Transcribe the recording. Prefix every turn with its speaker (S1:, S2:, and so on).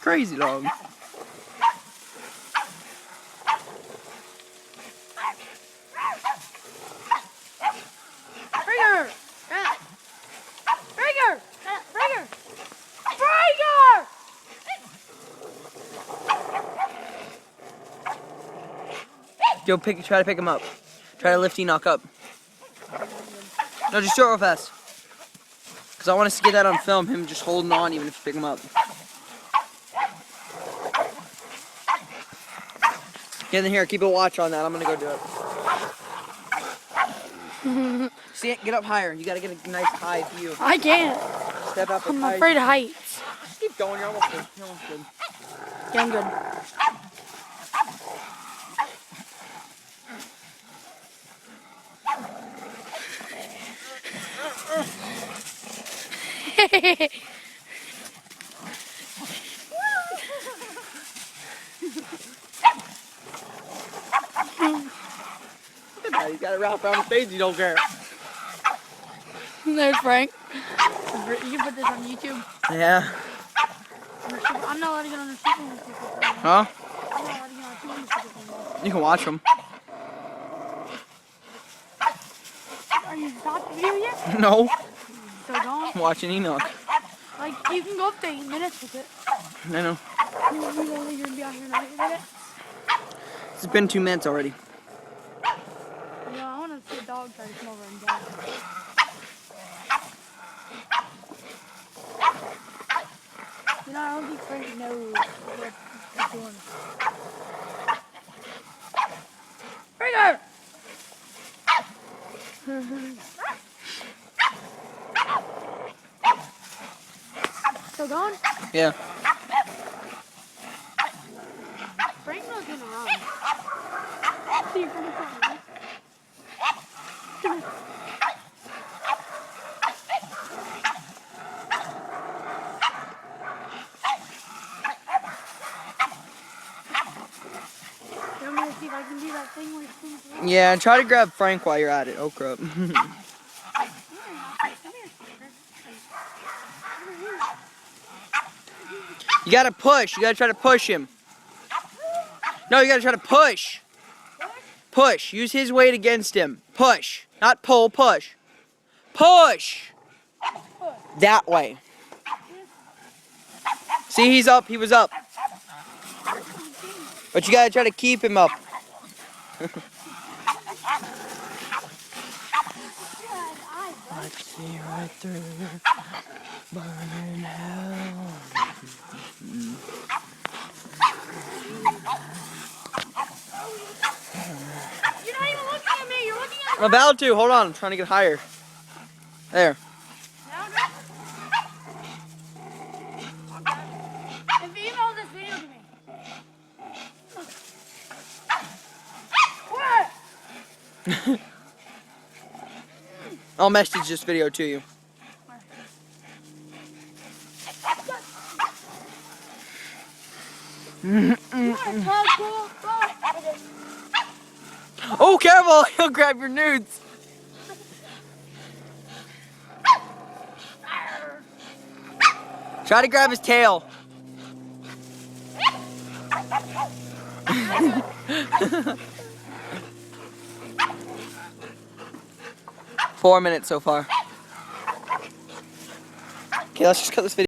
S1: Crazy dog.
S2: Trigger! Trigger! Trigger! Trigger!
S1: Go try to pick him up. Try to lift Enoch up. No, just do it real fast. Because I want us to get that on film, him just holding on even if you pick him up. Get in here, keep a watch on that. I'm going to go do it. See it? Get up higher. You got to get a nice high view.
S2: I can't.
S1: Step up.
S2: I'm afraid of heights.
S1: Just keep going. You're almost good. You're almost good.
S2: Yeah, I'm good.
S1: Look at that. He's got it wrapped around his face. You don't care.
S2: There's Frank. You can put this on YouTube.
S1: Yeah.
S2: I'm not letting it on the YouTube.
S1: Huh?
S2: I'm not letting it on YouTube.
S1: You can watch them.
S2: Are you stopped the video yet?
S1: No.
S2: So don't.
S1: I'm watching Enoch.
S2: Like, you can go up to 8 minutes with it.
S1: I know.
S2: You only gonna be out here in 8 minutes?
S1: It's been 2 minutes already.
S2: Yeah, I want to see a dog try to come over and die. You know, I don't think Frank knows what he's doing. Trigger! Still going?
S1: Yeah.
S2: Frank's not gonna run. See, Frank's not running. I'm gonna see if I can do that thing where it's
S1: Yeah, try to grab Frank while you're at it. Oh, crap. You gotta push. You gotta try to push him. No, you gotta try to push. Push. Use his weight against him. Push. Not pull, push. Push! That way. See, he's up. He was up. But you gotta try to keep him up. I see right through burning hell.
S2: You're not even looking at me, you're looking at
S1: I'm about to. Hold on. I'm trying to get higher. There.
S2: If you email this video to me. What?
S1: I'll message this video to you. Oh, careful! He'll grab your nudes. Try to grab his tail. 4 minutes so far. Okay, let's just cut this video.